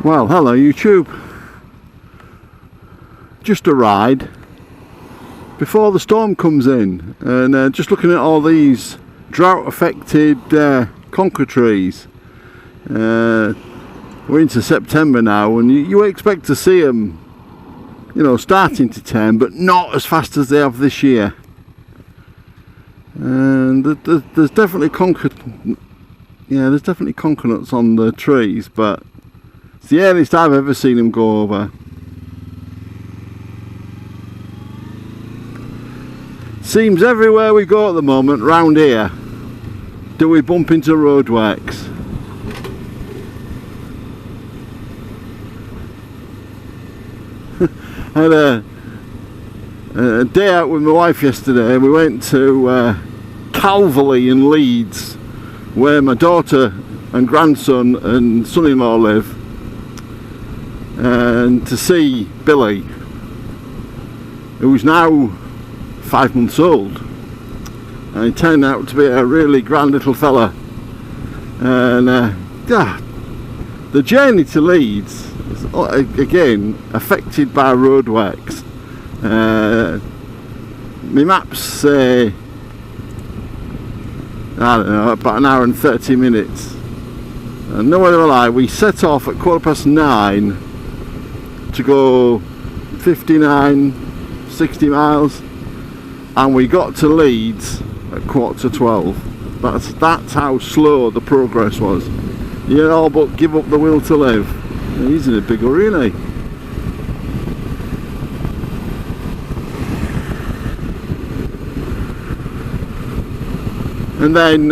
Well, hello YouTube. Just a ride before the storm comes in, and just looking at all these drought affected conker trees. We're into September now, and you expect to see them, you know, starting to turn, but not as fast as they have this year. And there's definitely conker, yeah, there's definitely conker nuts on the trees, but it's the earliest I've ever seen them go over. Seems everywhere we go at the moment round here do we bump into roadworks. I had a day out with my wife yesterday. We went to Calverley in Leeds, where my daughter and grandson and son-in-law live, and to see Billy, who's now 5 months old, and he turned out to be a really grand little fella. And the journey to Leeds is again affected by roadworks. My maps say I don't know, about an hour and 30 minutes. And no word of a lie, we set off at 9:15 to go 59, 60 miles, and we got to Leeds at 11:15. That's how slow the progress was. You all but give up the will to live. He's in a big hurry, isn't he? And then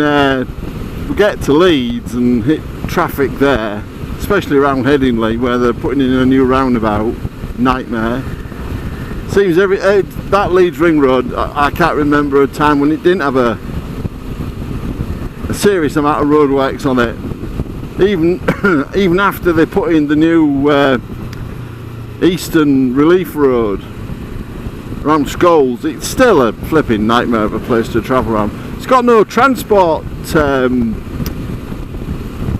we get to Leeds and hit traffic there, especially around Headingley, where they're putting in a new roundabout. Nightmare. Seems that Leeds ring road, I can't remember a time when it didn't have a serious amount of roadworks on it. Even after they put in the new Eastern Relief Road around Scholes, it's still a flipping nightmare of a place to travel around. It's got no transport,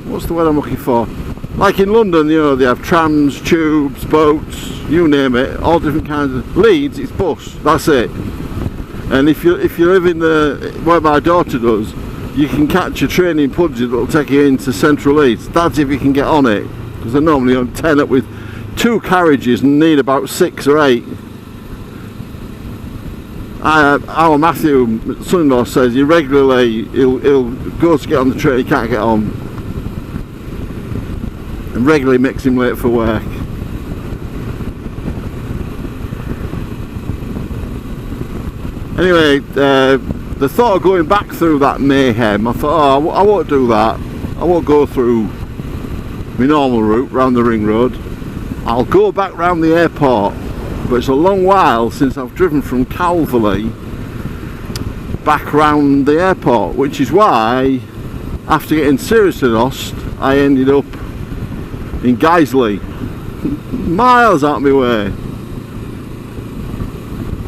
what's the word I'm looking for? Like in London, you know, they have trams, tubes, boats, you name it, all different kinds of. Leeds, it's bus, that's it. And if you live in where my daughter does, you can catch a train in Pudsey that'll take you into central Leeds. That's if you can get on it, because they're normally on 10 up with 2 carriages and need about 6 or 8. Our Matthew, son-in-law, says he'll go to get on the train, he can't get on, and regularly makes him late for work. Anyway, the thought of going back through that mayhem, I thought, oh, I won't do that. I won't go through my normal route round the ring road. I'll go back round the airport. But it's a long while since I've driven from Calverley back round the airport, which is why, after getting seriously lost, I ended up in Guiseley, miles out of my way.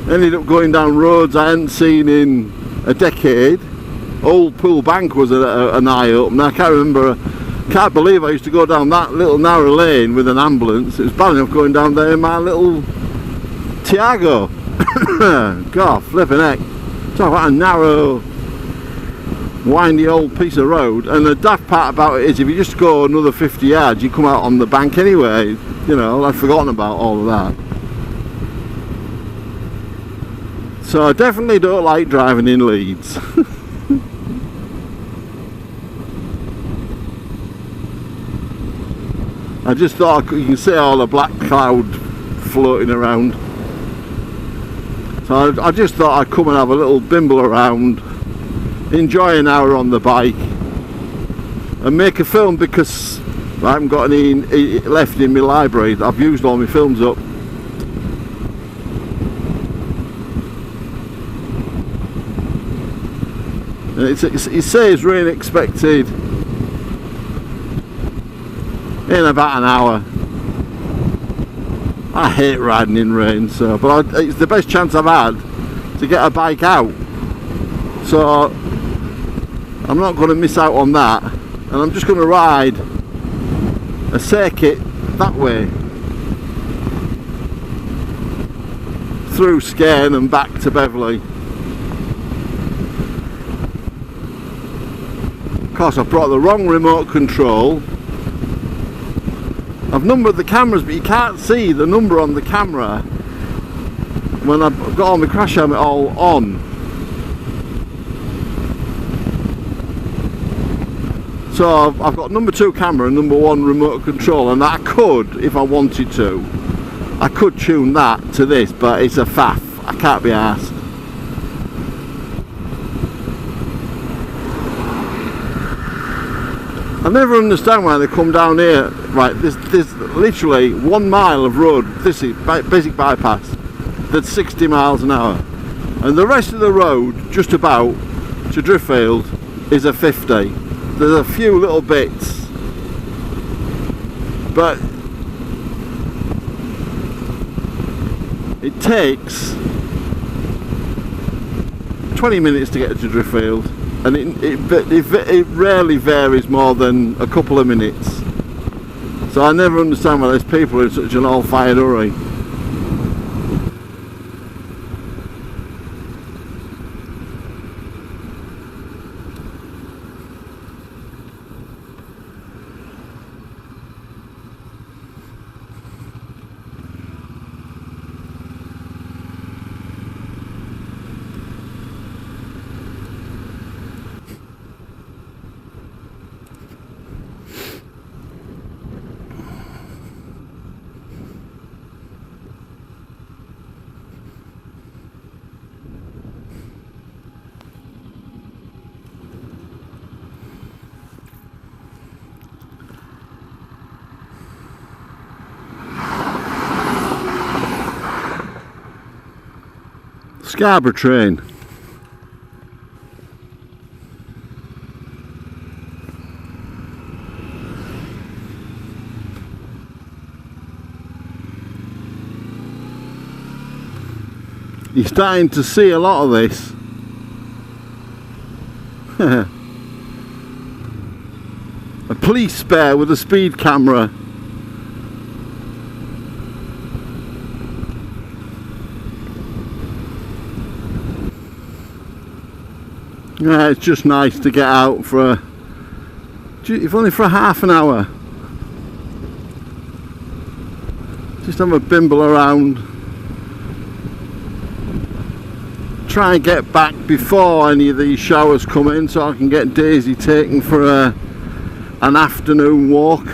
Ended up going down roads I hadn't seen in a decade. Old Pool Bank was an eye-opener. I can't believe I used to go down that little narrow lane with an ambulance. It was bad enough going down there in my little Tiago. God, flipping heck. Talk about a narrow, windy old piece of road. And the daft part about it is, if you just go another 50 yards, you come out on the bank anyway. You know, I've forgotten about all of that. So I definitely don't like driving in Leeds. I just thought you can see all the black cloud floating around. So I just thought I'd come and have a little bimble around, enjoy an hour on the bike, and make a film, because I haven't got any left in my library. I've used all my films up. And it says rain expected in about an hour. I hate riding in rain, but it's the best chance I've had to get a bike out. So I'm not going to miss out on that, and I'm just going to ride a circuit that way through Skane and back to Beverley. Of course, I brought the wrong remote control. I've numbered the cameras, but you can't see the number on the camera when I've got all my crash helmet all on. So I've got number 2 camera and number 1 remote control, and I could, if I wanted to, I could tune that to this, but it's a faff. I can't be arsed. I never understand why they come down here. Right, there's literally 1 mile of road. This is basic bypass. That's 60 miles an hour, and the rest of the road, just about to Driffield, is a 50. There's a few little bits, but it takes 20 minutes to get to Driffield, and it rarely varies more than a couple of minutes. So I never understand why there's people in such an all-fired hurry. Scarborough train. You're starting to see a lot of this. A police spare with a speed camera. Yeah, it's just nice to get out for if only for half an hour. Just have a bimble around. Try and get back before any of these showers come in, so I can get Daisy taken for an afternoon walk.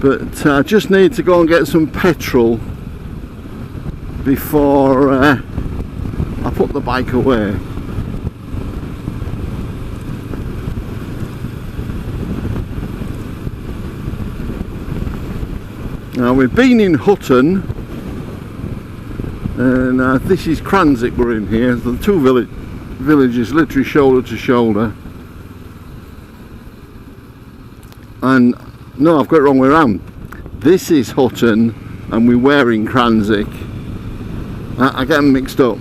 But I just need to go and get some petrol before I put the bike away. Now we've been in Hutton, and this is Cransick we're in here. The two villages literally shoulder to shoulder. And no, I've got it wrong way around. This is Hutton and we were in Cransick. I get them mixed up.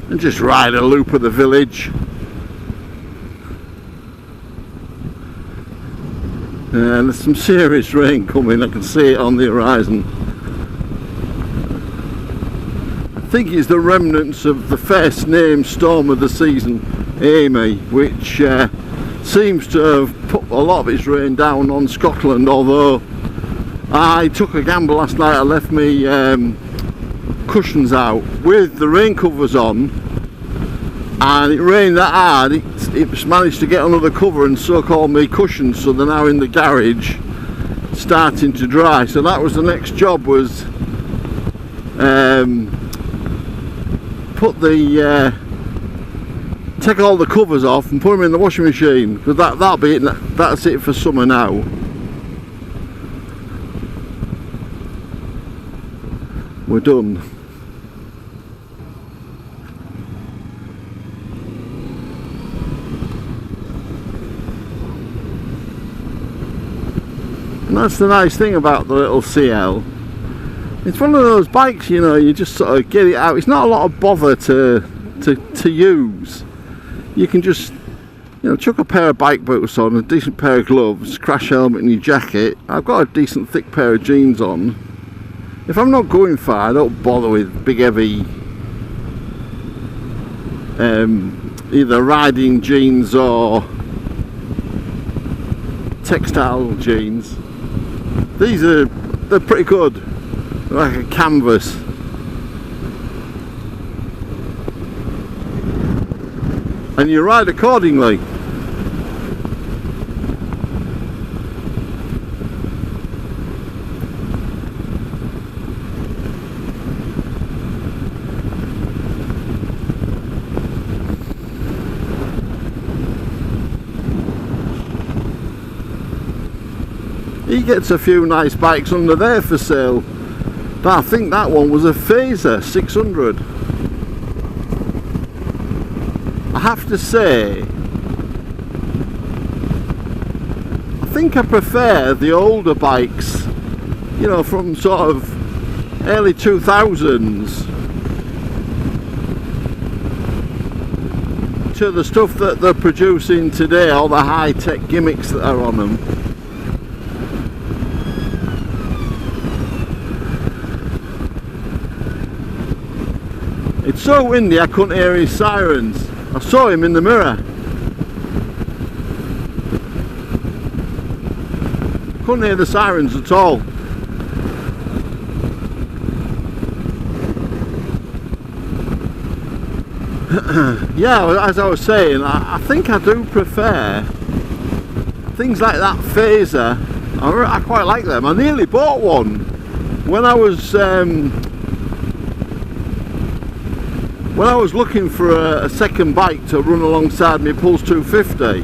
And just ride a loop of the village. And there's some serious rain coming, I can see it on the horizon. I think it's the remnants of the first named storm of the season, Amy, which seems to have put a lot of its rain down on Scotland, although I took a gamble last night. I left me cushions out with the rain covers on, and it rained that hard it's managed to get another cover and soak all my cushions, so they're now in the garage starting to dry. So that was the next job, was take all the covers off and put them in the washing machine, because that'll be it. That's it for summer now. We're done. And that's the nice thing about the little CL. It's one of those bikes, you know, you just sort of get it out. It's not a lot of bother to use. You can just You know, chuck a pair of bike boots on, a decent pair of gloves, crash helmet and your jacket. I've got a decent thick pair of jeans on. If I'm not going far, I don't bother with big heavy either riding jeans or textile jeans. They're pretty good. They're like a canvas. And you ride accordingly. He gets a few nice bikes under there for sale. I think that one was a Phaser 600. I have to say, I think I prefer the older bikes, you know, from sort of early 2000s to the stuff that they're producing today, all the high-tech gimmicks that are on them. It's so windy I couldn't hear his sirens. I saw him in the mirror. Couldn't hear the sirens at all. Yeah, as I was saying, I think I do prefer things like that Phaser. I quite like them. I nearly bought one when I was looking for a second bike to run alongside my Pulse 250.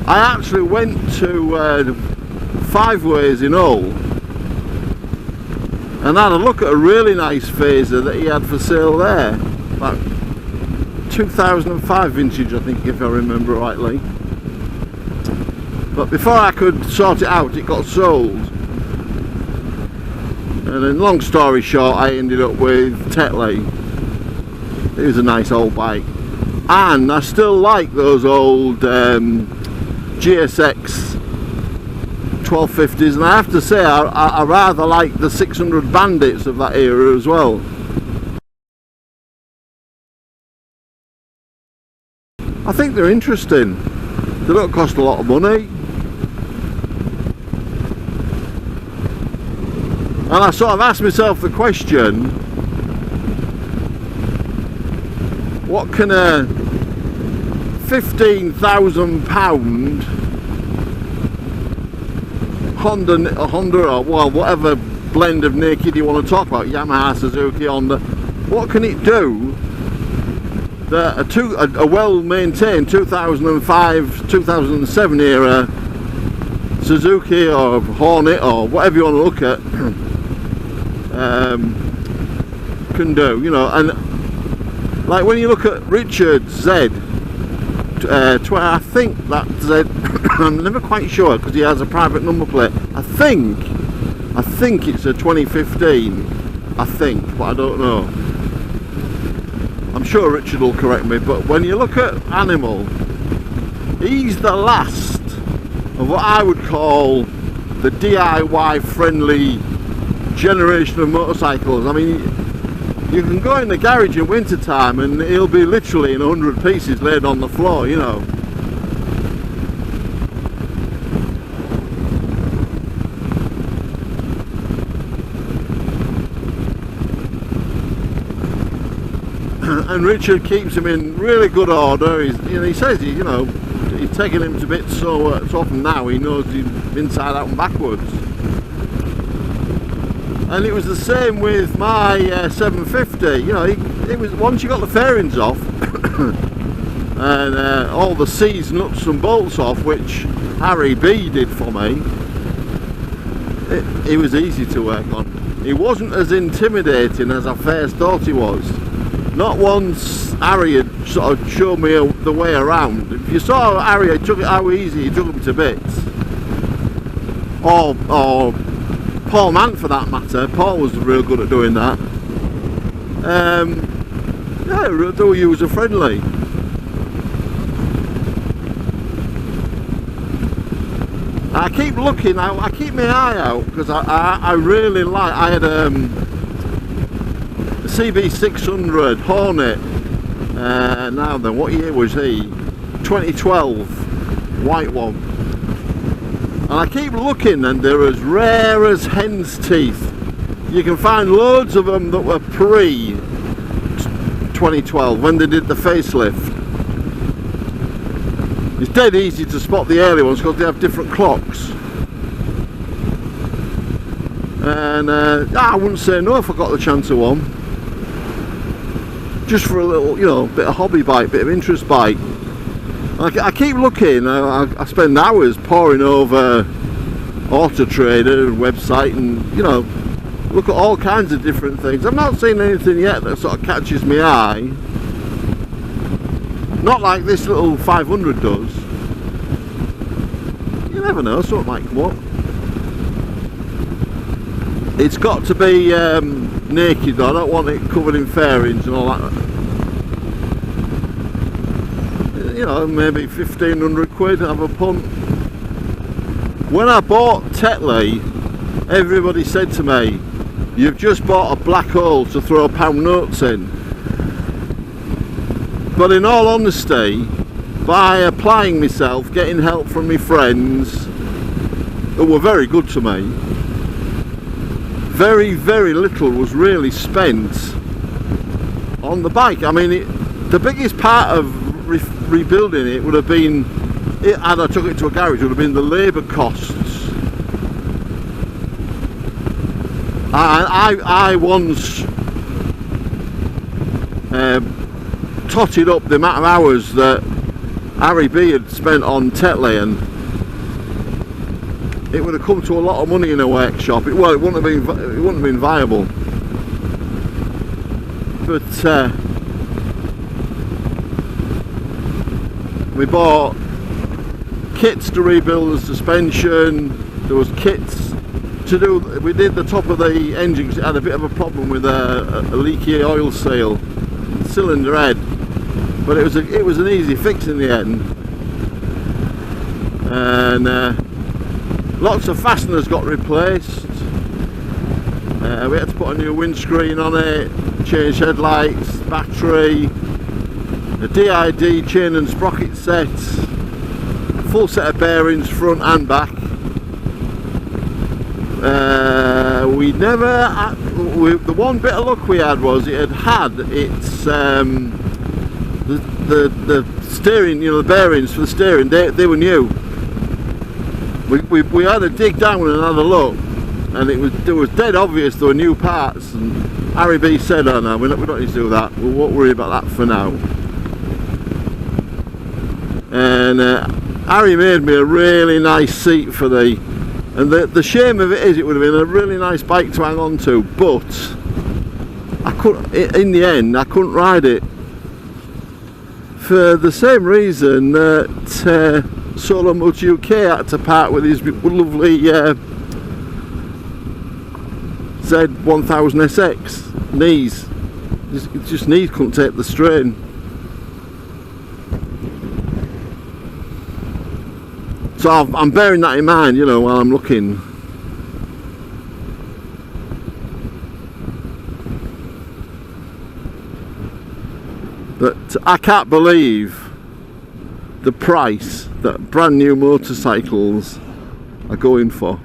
I actually went to Five Ways in Hull and had a look at a really nice Phaser that he had for sale there, like 2005 vintage, I think, if I remember rightly. But before I could sort it out, it got sold. And then, long story short, I ended up with Tetley. It was a nice old bike, and I still like those old GSX 1250s, and I have to say I rather like the 600 Bandits of that era as well. I think they're interesting. They don't cost a lot of money, and I sort of asked myself the question, what can a £15,000 Honda or well, whatever blend of naked you want to talk about, Yamaha, Suzuki, Honda, what can it do that a well-maintained 2005, 2007 era Suzuki or Hornet or whatever you want to look at can do, you know? And like when you look at Richard Z, I think that Z, I'm never quite sure because he has a private number plate. I think it's a 2015. I think, but I don't know. I'm sure Richard will correct me. But when you look at Animal, he's the last of what I would call the DIY friendly generation of motorcycles. I mean, you can go in the garage in winter time and he'll be literally in 100 pieces laid on the floor, you know. And Richard keeps him in really good order. He says he's taking him to bits so often now he knows he's inside out and backwards. And it was the same with my 750. You know, it was once you got the fairings off and all the C's, nuts and bolts off, which Harry B did for me, it was easy to work on. He wasn't as intimidating as I first thought he was. Not once Harry had sort of showed me the way around. If you saw Harry, how easy he took him to bits. Or Paul Mant for that matter. Paul was real good at doing that. Yeah, they were user friendly. I keep looking, I keep my eye out, because I really like, I had a CB600 Hornet, now then, what year was he? 2012, white one. And I keep looking, and they're as rare as hen's teeth. You can find loads of them that were pre-2012, when they did the facelift. It's dead easy to spot the early ones because they have different clocks. And I wouldn't say no if I got the chance of one. Just for a little, you know, bit of hobby bike, bit of interest bike. I keep looking, I spend hours poring over Auto Trader website and, you know, look at all kinds of different things. I've not seen anything yet that sort of catches my eye. Not like this little 500 does. You never know, something might come up. It's got to be naked though, I don't want it covered in fairings and all that. You know, maybe 1,500 quid, have a punt. When I bought Tetley, everybody said to me, "You've just bought a black hole to throw pound notes in." But in all honesty, by applying myself, getting help from my friends who were very good to me, very, very little was really spent on the bike. I mean, the biggest part of rebuilding it would have been, had I took it to a garage, would have been the labour costs. I once totted up the amount of hours that Harry B had spent on Tetley, and it would have come to a lot of money in a workshop. It wouldn't have been viable. But we bought kits to rebuild the suspension. There was kits to do. We did the top of the engine because it had a bit of a problem with a leaky oil seal, cylinder head. But it was an easy fix in the end. And lots of fasteners got replaced. We had to put a new windscreen on it, change headlights, battery, a DID chain and sprocket set, full set of bearings front and back. The one bit of luck we had was it had its the steering, you know, the bearings for the steering, they were new. We had to dig down and had a look, and it was dead obvious there were new parts, and Harry B said, "Oh no, we don't need to do that, we won't worry about that for now." And Harry made me a really nice seat for the shame of it is it would have been a really nice bike to hang on to, but in the end I couldn't ride it for the same reason that Solo Motor UK had to part with his lovely Z1000SX knees. Just knees couldn't take the strain. So I'm bearing that in mind, you know, while I'm looking. But I can't believe the price that brand new motorcycles are going for.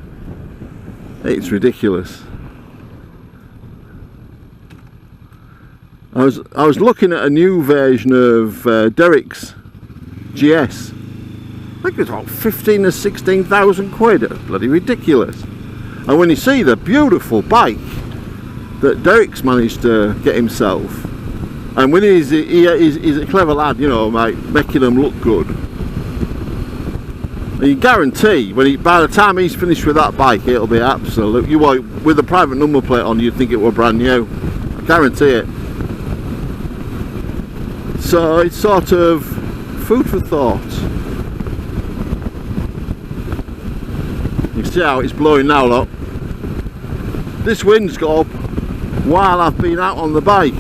It's ridiculous. I was looking at a new version of Derek's GS. I think it's about 15 or 16,000 quid. It's bloody ridiculous. And when you see the beautiful bike that Derek's managed to get himself, and when he's a clever lad, you know, like making them look good. And you guarantee by the time he's finished with that bike, it'll be absolute. With a private number plate on, you'd think it were brand new. I guarantee it. So it's sort of food for thought. You see how it's blowing now, look. This wind's got up while I've been out on the bike.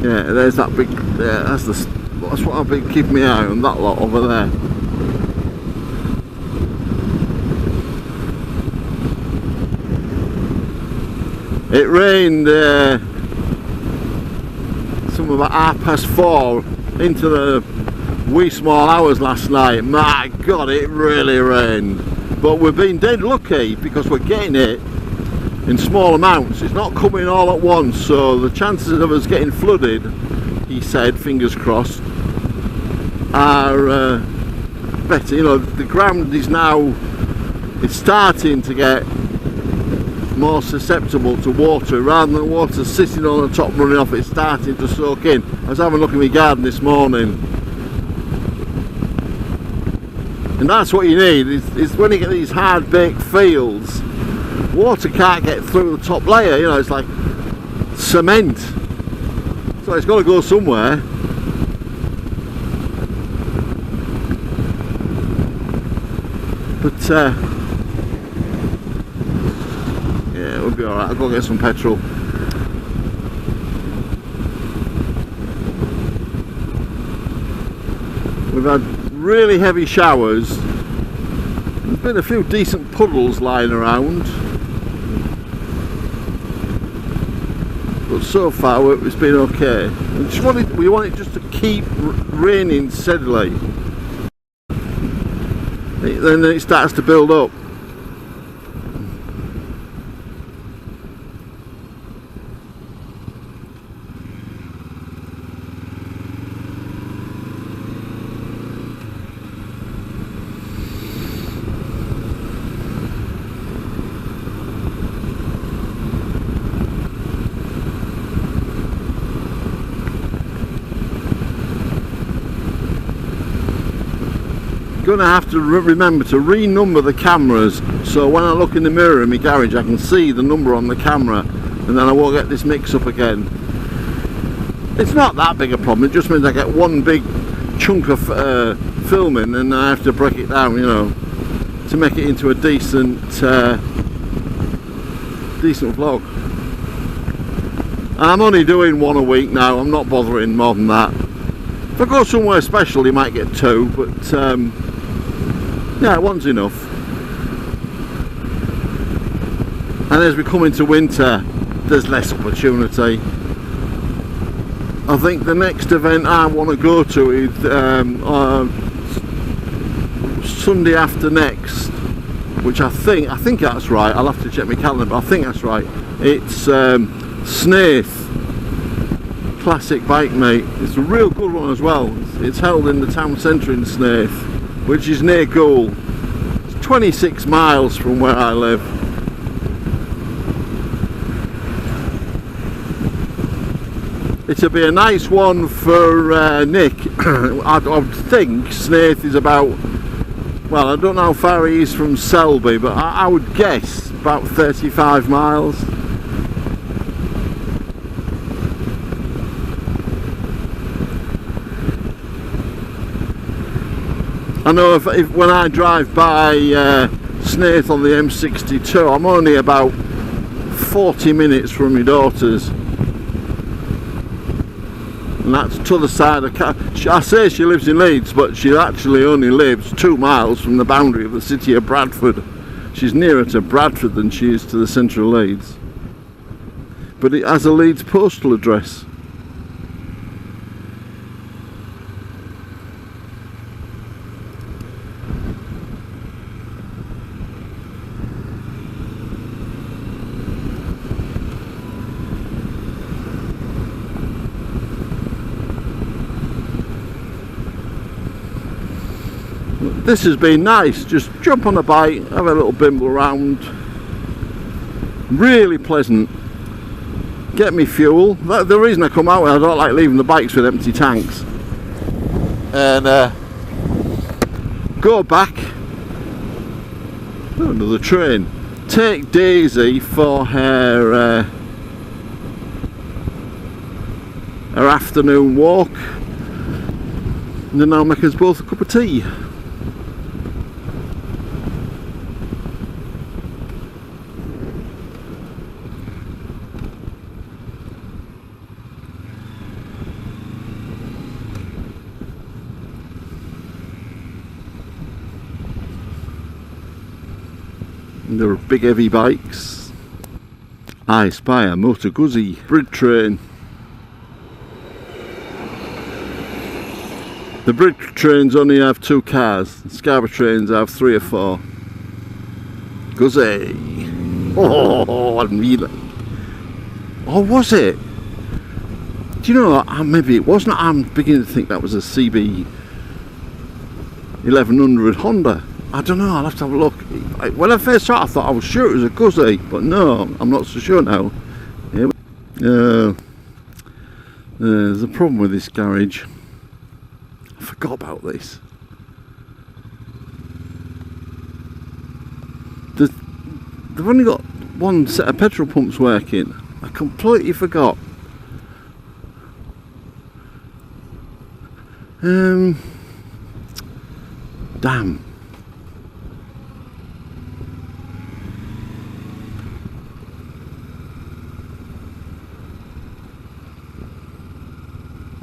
Yeah, there's that big. Yeah, that's what I've been keeping my eye on. That lot over there. It rained something about 4:30 into the wee small hours last night. My God, it really rained. But we've been dead lucky because we're getting it in small amounts. It's not coming all at once, so the chances of us getting flooded, he said, fingers crossed, are better. You know, the ground is now, it's starting to get more susceptible to water. Rather than water sitting on the top running off, it's starting to soak in. I was having a look at my garden this morning, and that's what you need, is when you get these hard baked fields, water can't get through the top layer. You know, it's like cement, so it's got to go somewhere. But yeah, we'll be alright. I'll go get some petrol. We've had really heavy showers. There's been a few decent puddles lying around, but so far it's been okay. We want it just to keep raining steadily. Then it starts to build up. Gonna have to remember to renumber the cameras, so when I look in the mirror in my garage I can see the number on the camera, and then I won't get this mix up again. It's not that big a problem, it just means I get one big chunk of filming and I have to break it down, you know, to make it into a decent vlog. I'm only doing one a week now, I'm not bothering more than that. If I go somewhere special you might get two, but yeah, one's enough. And as we come into winter, there's less opportunity. I think the next event I want to go to is Sunday after next, which I think that's right. I'll have to check my calendar, but I think that's right. It's Snaith Classic Bike Meet. It's a real good one as well. It's held in the town centre in Snaith, which is near Goole. It's 26 miles from where I live. It'll be a nice one for Nick. I would think Snaith is about, well, I don't know how far he is from Selby, but I would guess about 35 miles. I know if when I drive by Snaith on the M62, I'm only about 40 minutes from my daughter's, and that's to the side of I say she lives in Leeds, but she actually only lives 2 miles from the boundary of the city of Bradford. She's nearer to Bradford than she is to the centre of Leeds, but it has a Leeds postal address. This has been nice, just jump on a bike, have a little bimble around, really pleasant, get me fuel. The reason I come out, I don't like leaving the bikes with empty tanks, and go back. Oh, another train. Take Daisy for her afternoon walk, and then I'll make us both a cup of tea. There are big heavy bikes. I spy a motor guzzi bridge train. The bridge trains only have 2 cars. The Scarborough trains have 3 or 4. Guzzi. Oh, I really. Or was it? Do you know, maybe it wasn't. I'm beginning to think that was a CB 1100 Honda. I don't know, I'll have to have a look. When I first saw it, I thought I was sure it was a Guzzi, but no, I'm not so sure now. There's a problem with this garage. I forgot about this. They've only got 1 set of petrol pumps working. I completely forgot. Damn.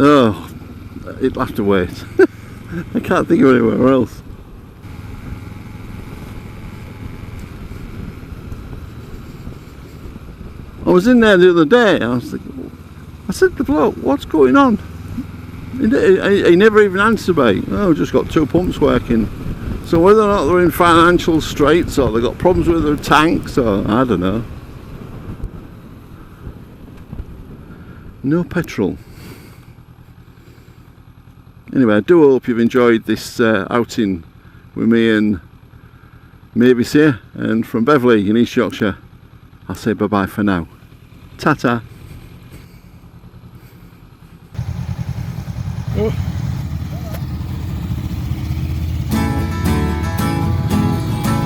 Oh, it'll have to wait. I can't think of anywhere else. I was in there the other day. I said to the bloke, what's going on? He never even answered me. Oh, just got 2 pumps working. So whether or not they're in financial straits or they've got problems with their tanks or I don't know. No petrol. Anyway, I do hope you've enjoyed this outing with me and Mavis here, and from Beverley in East Yorkshire, I'll say bye bye for now. Ta-ta. Oh.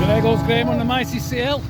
There goes Graham on the mighty sail.